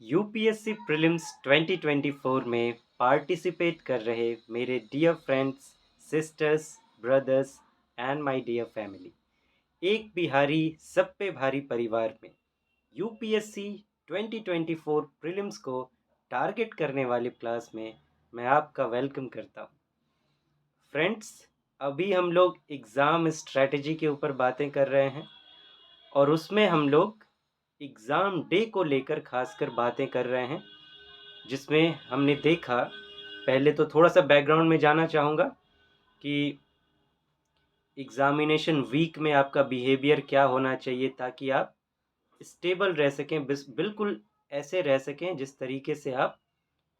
UPSC prelims 2024 में participate कर रहे मेरे dear friends, sisters, brothers and my dear family, एक बिहारी सब पे भारी परिवार में यूपीएससी 2024 प्रीलिम्स को टारगेट करने वाली क्लास में मैं आपका वेलकम करता हूँ। फ्रेंड्स, अभी हम लोग एग्ज़ाम स्ट्रेटजी के ऊपर बातें कर रहे हैं और उसमें हम लोग एग्ज़ाम डे को लेकर खासकर बातें कर रहे हैं, जिसमें हमने देखा। पहले तो थोड़ा सा बैकग्राउंड में जाना चाहूँगा कि एग्ज़ामिनेशन वीक में आपका बिहेवियर क्या होना चाहिए ताकि आप स्टेबल रह सकें, बिल्कुल ऐसे रह सकें जिस तरीके से आप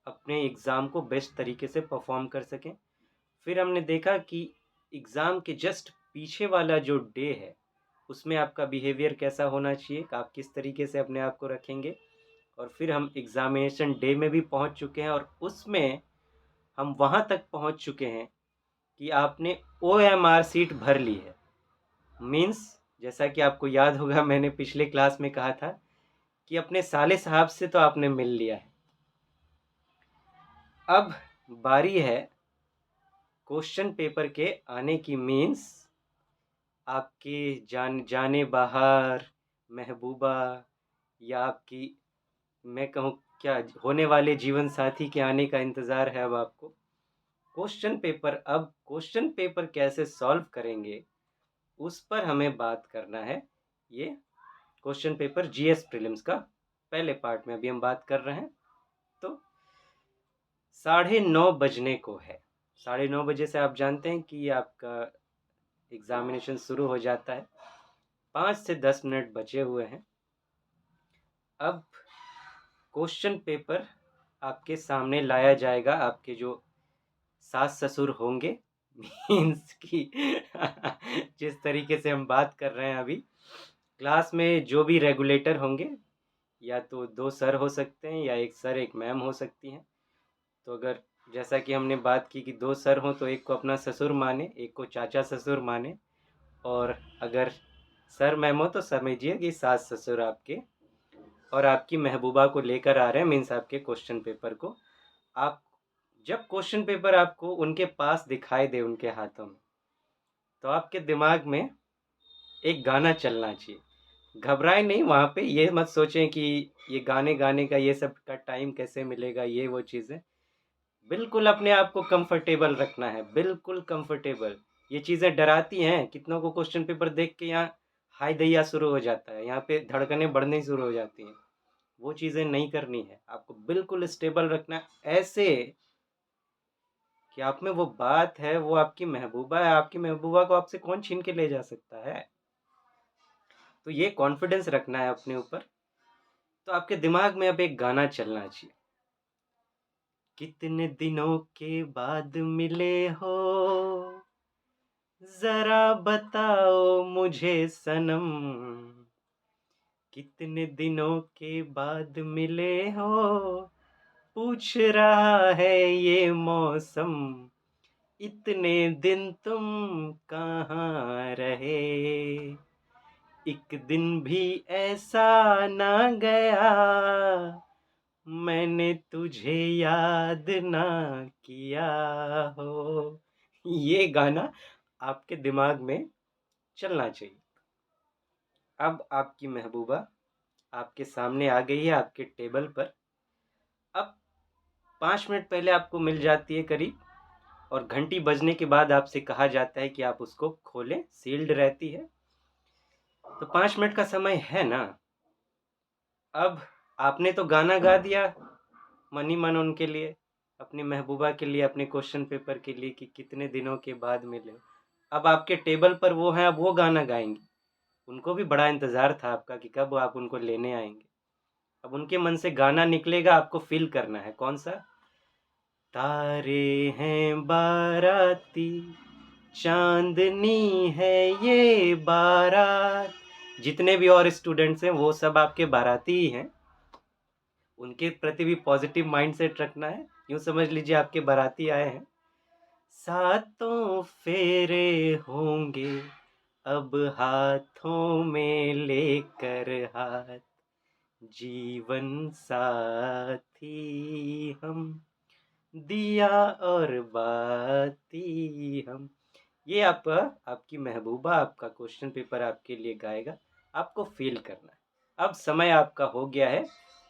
अपने एग्ज़ाम को बेस्ट तरीके से परफॉर्म कर सकें। फिर हमने देखा कि एग्ज़ाम के जस्ट पीछे वाला जो डे है उसमें आपका बिहेवियर कैसा होना चाहिए, आप किस तरीके से अपने आप को रखेंगे। और फिर हम एग्ज़ामिनेशन डे में भी पहुंच चुके हैं और उसमें हम वहां तक पहुंच चुके हैं कि आपने ओएमआर सीट भर ली है। मीन्स, जैसा कि आपको याद होगा, मैंने पिछले क्लास में कहा था कि अपने साले साहब से तो आपने मिल लिया है। अब बारी है क्वेश्चन पेपर के आने की। मीन्स आपके जाने बाहर महबूबा या आपकी, मैं कहूँ क्या, होने वाले जीवन साथी के आने का इंतज़ार है अब आपको। क्वेश्चन पेपर कैसे सॉल्व करेंगे उस पर हमें बात करना है। ये क्वेश्चन पेपर जीएस प्रीलिम्स का पहले पार्ट में अभी हम बात कर रहे हैं। तो 9:30 बजने को है। 9:30 बजे से आप जानते हैं कि आपका एग्ज़ामिनेशन शुरू हो जाता है। 5 से 10 मिनट बचे हुए हैं। अब क्वेश्चन पेपर आपके सामने लाया जाएगा। आपके जो सास ससुर होंगे, मीन्स कि जिस तरीके से हम बात कर रहे हैं अभी, क्लास में जो भी रेगुलेटर होंगे, या तो 2 सर हो सकते हैं या 1 सर 1 मैम हो सकती हैं। तो अगर जैसा कि हमने बात की कि 2 सर हों तो एक को अपना ससुर माने, एक को चाचा ससुर माने, और अगर सर मैम हो तो समझिए कि सास ससुर आपके और आपकी महबूबा को लेकर आ रहे हैं। मीन्स आपके क्वेश्चन पेपर को, आप जब क्वेश्चन पेपर आपको उनके पास दिखाई दे उनके हाथों में, तो आपके दिमाग में एक गाना चलना चाहिए। घबराए नहीं वहाँ पे, ये मत सोचें कि ये गाने गाने का ये सब का टाइम कैसे मिलेगा, ये वो चीज़ें। बिल्कुल अपने आप को कंफर्टेबल रखना है, बिल्कुल कंफर्टेबल। ये चीज़ें डराती हैं कितनों को। क्वेश्चन पेपर देख के यहाँ हाय दैया शुरू हो जाता है, यहाँ पे धड़कनें बढ़नी शुरू हो जाती हैं। वो चीज़ें नहीं करनी है, आपको बिल्कुल स्टेबल रखना है, ऐसे कि आप में वो बात है, वो आपकी महबूबा है। आपकी महबूबा को आपसे कौन छीन के ले जा सकता है। तो ये कॉन्फिडेंस रखना है अपने ऊपर। तो आपके दिमाग में अब एक गाना चलना चाहिए। कितने दिनों के बाद मिले हो, जरा बताओ मुझे सनम। कितने दिनों के बाद मिले हो, पूछ रहा है ये मौसम। इतने दिन तुम कहाँ रहे, एक दिन भी ऐसा ना गया, मैंने तुझे याद ना किया हो। ये गाना आपके दिमाग में चलना चाहिए। अब आपकी महबूबा आपके सामने आ गई है, आपके टेबल पर। अब 5 मिनट पहले आपको मिल जाती है करीब, और घंटी बजने के बाद आपसे कहा जाता है कि आप उसको खोलें, सील्ड रहती है। तो 5 मिनट का समय है ना। अब आपने तो गाना गा दिया मन ही मन उनके लिए, अपनी महबूबा के लिए, अपने क्वेश्चन पेपर के लिए कि कितने दिनों के बाद मिले। अब आपके टेबल पर वो हैं, अब वो गाना गाएंगी। उनको भी बड़ा इंतज़ार था आपका कि कब आप उनको लेने आएंगे। अब उनके मन से गाना निकलेगा, आपको फील करना है। कौन सा? तारे हैं बाराती, चांदनी है ये बारात। जितने भी और स्टूडेंट्स हैं वो सब आपके बाराती ही हैं। उनके प्रति भी पॉजिटिव माइंडसेट रखना है। यूँ समझ लीजिए आपके बाराती आए हैं। सातों फेरे होंगे अब हाथों में लेकर हाथ, जीवन साथी हम, दिया और बाती हम। ये आपकी महबूबा आपका क्वेश्चन पेपर आपके लिए गाएगा, आपको फील करना है। अब समय आपका हो गया है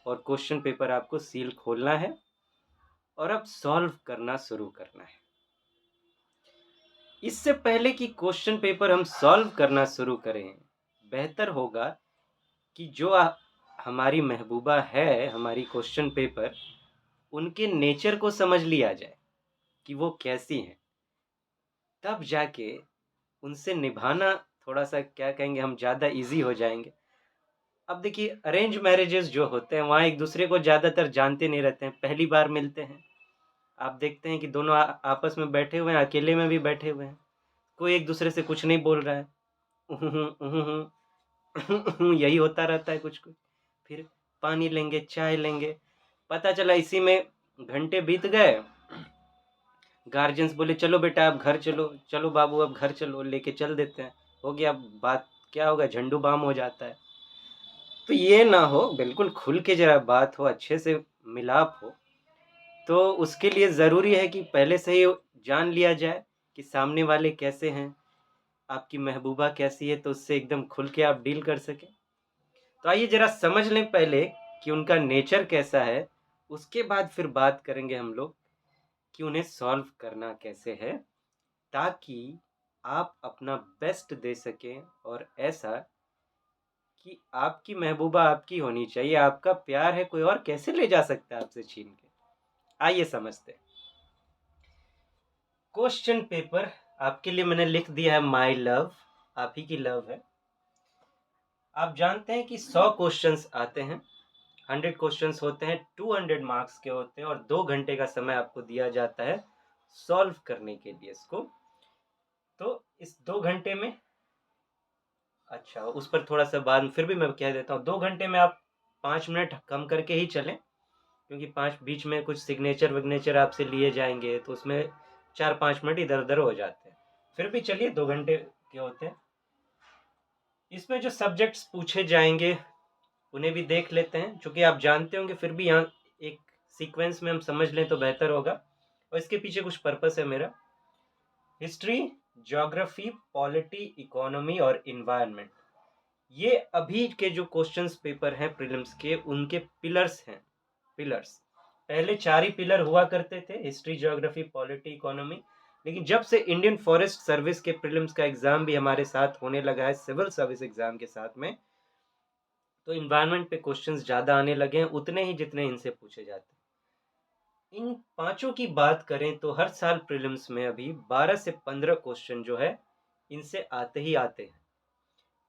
और क्वेश्चन पेपर आपको सील खोलना है और अब सॉल्व करना शुरू करना है। इससे पहले कि क्वेश्चन पेपर हम सॉल्व करना शुरू करें, बेहतर होगा कि जो हमारी महबूबा है, हमारी क्वेश्चन पेपर, उनके नेचर को समझ लिया जाए कि वो कैसी हैं। तब जाके उनसे निभाना थोड़ा सा क्या कहेंगे हम, ज़्यादा इजी हो जाएंगे। अब देखिए, अरेंज मैरिजेस जो होते हैं वहाँ एक दूसरे को ज़्यादातर जानते नहीं रहते हैं, पहली बार मिलते हैं। आप देखते हैं कि दोनों आपस में बैठे हुए हैं, अकेले में भी बैठे हुए हैं, कोई एक दूसरे से कुछ नहीं बोल रहा है, यही होता रहता है कुछ कुछ। फिर पानी लेंगे, चाय लेंगे, पता चला इसी में घंटे बीत गए। गार्जियंस बोले चलो बेटा आप घर चलो, चलो बाबू अब घर चलो, लेके चल देते हैं, हो गया बात। क्या होगा, झंडू बाम हो जाता है। तो ये ना हो, बिल्कुल खुल के जरा बात हो, अच्छे से मिलाप हो। तो उसके लिए ज़रूरी है कि पहले से ही जान लिया जाए कि सामने वाले कैसे हैं, आपकी महबूबा कैसी है, तो उससे एकदम खुल के आप डील कर सकें। तो आइए जरा समझ लें पहले कि उनका नेचर कैसा है, उसके बाद फिर बात करेंगे हम लोग कि उन्हें सॉल्व करना कैसे है, ताकि आप अपना बेस्ट दे सकें। और ऐसा कि आपकी महबूबा आपकी होनी चाहिए, आपका प्यार है, कोई और कैसे ले जा सकता है आपसे छीन के। आइए समझते हैं। क्वेश्चन पेपर आपके लिए मैंने लिख दिया है माय लव, आप ही की लव है। आप जानते हैं कि 100 क्वेश्चंस आते हैं, 100 क्वेश्चंस होते हैं, 200 मार्क्स के होते हैं, और 2 घंटे का समय आपको दिया जाता है सॉल्व करने के लिए इसको। तो इस 2 घंटे में, अच्छा उस पर थोड़ा सा बाद में फिर भी मैं कह देता हूँ, 2 घंटे में आप 5 मिनट कम करके ही चलें, क्योंकि 5 बीच में कुछ सिग्नेचर विग्नेचर आपसे लिए जाएंगे, तो उसमें 4-5 मिनट इधर उधर हो जाते हैं। फिर भी चलिए 2 घंटे के होते हैं। इसमें जो सब्जेक्ट्स पूछे जाएंगे उन्हें भी देख लेते हैं, चूँकि आप जानते होंगे, फिर भी यहाँ एक सीक्वेंस में हम समझ लें तो बेहतर होगा, और इसके पीछे कुछ पर्पस है मेरा। हिस्ट्री, ज्योग्राफी, पॉलिटी, इकोनॉमी और इन्वायरमेंट, ये अभी के जो क्वेश्चंस पेपर हैं प्रीलिम्स के, उनके पिलर्स हैं। पिलर्स पहले 4 ही पिलर हुआ करते थे, हिस्ट्री, ज्योग्राफी, पॉलिटी, इकोनॉमी। लेकिन जब से इंडियन फॉरेस्ट सर्विस के प्रीलिम्स का एग्जाम भी हमारे साथ होने लगा है, सिविल सर्विस एग्जाम के साथ में, तो इन्वायरमेंट पे क्वेश्चंस ज़्यादा आने लगे हैं, उतने ही जितने इनसे पूछे जाते हैं। इन पांचों की बात करें तो हर साल प्रीलिम्स में अभी 12 से 15 क्वेश्चन जो है इनसे आते ही आते हैं।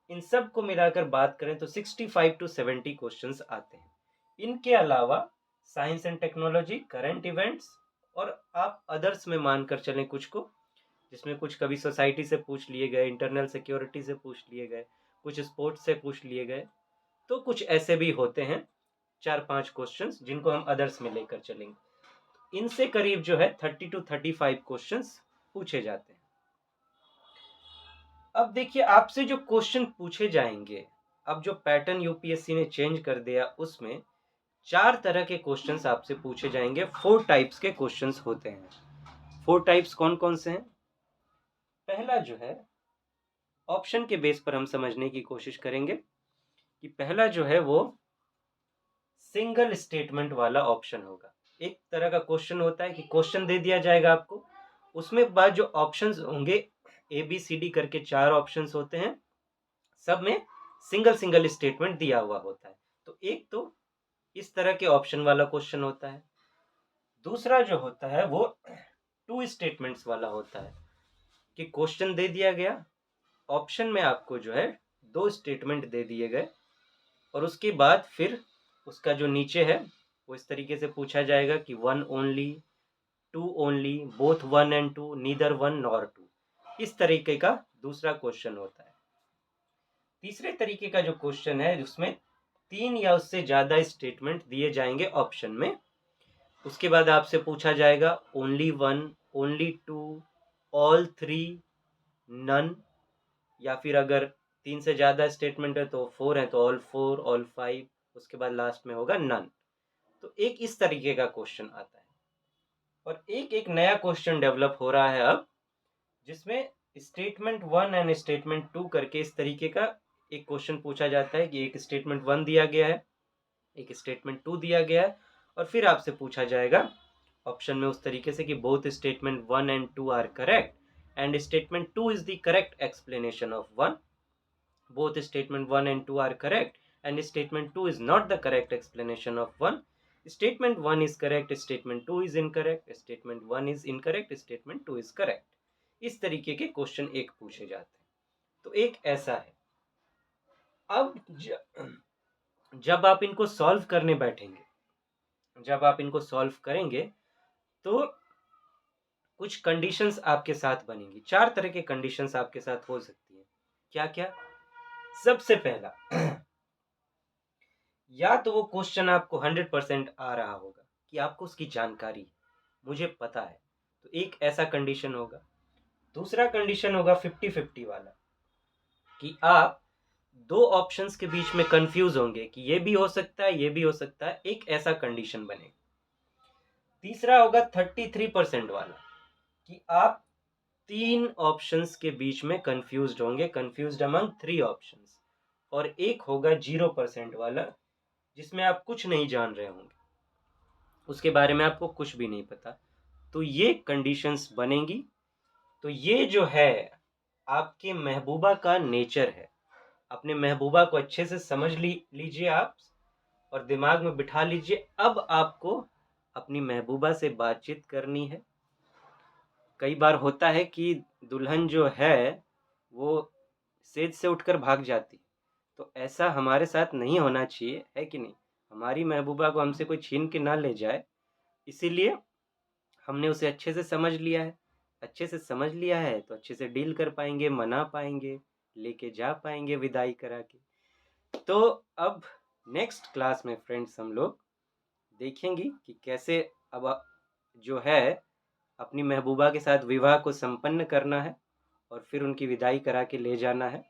इन सब को मिलाकर बात करें तो 65 टू 70 क्वेश्चंस आते हैं। इनके अलावा science and technology, current events, और आप अदर्स में मानकर चलें कुछ को, जिसमें कुछ कभी सोसाइटी से पूछ लिए गए, इंटरनल सिक्योरिटी से पूछ लिए गए, कुछ स्पोर्ट्स से पूछ लिए गए, तो कुछ ऐसे भी होते हैं 4-5 क्वेश्चंस जिनको हम अदर्स में लेकर चलेंगे। इनसे करीब जो है 30 टू 35 क्वेश्चंस पूछे जाते हैं। अब देखिए, आपसे जो क्वेश्चन पूछे जाएंगे, अब जो पैटर्न यूपीएससी ने चेंज कर दिया, उसमें 4 तरह के क्वेश्चंस आपसे पूछे जाएंगे। 4 टाइप्स के क्वेश्चंस होते हैं। 4 टाइप्स कौन कौन से हैं? पहला जो है, ऑप्शन के बेस पर हम समझने की कोशिश करेंगे कि पहला जो है वो सिंगल स्टेटमेंट वाला ऑप्शन होगा। एक तरह का क्वेश्चन होता है कि क्वेश्चन दे दिया जाएगा आपको, उसमें बाद जो ऑप्शंस होंगे, ए बी सी डी करके 4 ऑप्शंस होते हैं, सब में सिंगल सिंगल स्टेटमेंट दिया हुआ होता है। तो एक तो इस तरह के ऑप्शन वाला क्वेश्चन होता है। दूसरा जो होता है वो 2 स्टेटमेंट्स वाला होता है, कि क्वेश्चन दे दिया गया, ऑप्शन में आपको जो है 2 स्टेटमेंट दे दिए गए, और उसके बाद फिर उसका जो नीचे है वो इस तरीके से पूछा जाएगा कि 1 only, 2 only, both 1 and 2, neither 1 nor 2। इस तरीके का दूसरा क्वेश्चन होता है। तीसरे तरीके का जो क्वेश्चन है, उसमें 3 या उससे ज़्यादा स्टेटमेंट दिए जाएंगे ऑप्शन में। उसके बाद आपसे पूछा जाएगा ओनली 1, ओनली 2, ऑल 3, नन, या फिर अगर 3 से ज़्यादा स्टेटमेंट है तो 4 है तो ऑल 4, ऑल 5, उसके बाद लास्ट में होगा नन। तो एक इस तरीके का क्वेश्चन आता है। और एक नया क्वेश्चन डेवलप हो रहा है अब, जिसमें स्टेटमेंट 1 एंड स्टेटमेंट 2 करके इस तरीके का एक क्वेश्चन पूछा जाता है कि एक स्टेटमेंट 1 दिया गया है, एक स्टेटमेंट 2 दिया गया है, और फिर आपसे पूछा जाएगा ऑप्शन में उस तरीके से कि both statement 1 and 2 are correct and statement 2 is the correct explanation of 1, both statement 1 and 2 are correct and statement 2 is not the correct explanation of 1, statement 1 is correct, statement 2 is incorrect, statement 1 is incorrect, statement 2 is correct। इस तरीके के question एक पूछे जाते हैं। तो एक ऐसा है। अब जब आप इनको सॉल्व करने बैठेंगे, जब आप इनको सॉल्व करेंगे तो कुछ कंडीशंस आपके साथ बनेंगी। 4 तरह के कंडीशंस आपके साथ हो सकती है। क्या क्या? सबसे पहला, या तो वो क्वेश्चन आपको 100% आ रहा होगा कि आपको उसकी जानकारी मुझे पता है, तो एक ऐसा कंडीशन होगा। दूसरा कंडीशन होगा 50-50 वाला, कि आप दो ऑप्शंस के बीच में कंफ्यूज होंगे कि ये भी हो सकता है, ये भी हो सकता है, एक ऐसा कंडीशन बनेगा। तीसरा होगा 33% वाला, कि आप 3 ऑप्शंस के बीच में कंफ्यूज्ड होंगे, कंफ्यूज्ड अमंग 3 ऑप्शंस। और एक होगा 0% वाला, जिसमें आप कुछ नहीं जान रहे होंगे, उसके बारे में आपको कुछ भी नहीं पता। तो ये कंडीशंस बनेंगी। तो ये जो है आपके महबूबा का नेचर है। अपने महबूबा को अच्छे से समझ लीजिए आप, और दिमाग में बिठा लीजिए। अब आपको अपनी महबूबा से बातचीत करनी है। कई बार होता है कि दुल्हन जो है वो सेज से उठकर भाग जाती, तो ऐसा हमारे साथ नहीं होना चाहिए, है कि नहीं? हमारी महबूबा को हमसे कोई छीन के ना ले जाए, इसीलिए हमने उसे अच्छे से समझ लिया है। अच्छे से समझ लिया है तो अच्छे से डील कर पाएंगे, मना पाएंगे, लेके जा पाएंगे विदाई करा के। तो अब नेक्स्ट क्लास में फ्रेंड्स हम लोग देखेंगे कि कैसे अब जो है अपनी महबूबा के साथ विवाह को संपन्न करना है और फिर उनकी विदाई करा के ले जाना है।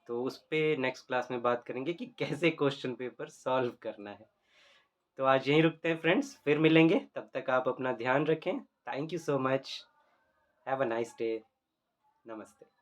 तो उस पर नेक्स्ट क्लास में बात करेंगे कि कैसे क्वेश्चन पेपर सॉल्व करना है। तो आज यहीं रुकते हैं फ्रेंड्स, फिर मिलेंगे। तब तक आप अपना ध्यान रखें। Thank you so much. Have a nice day. नमस्ते।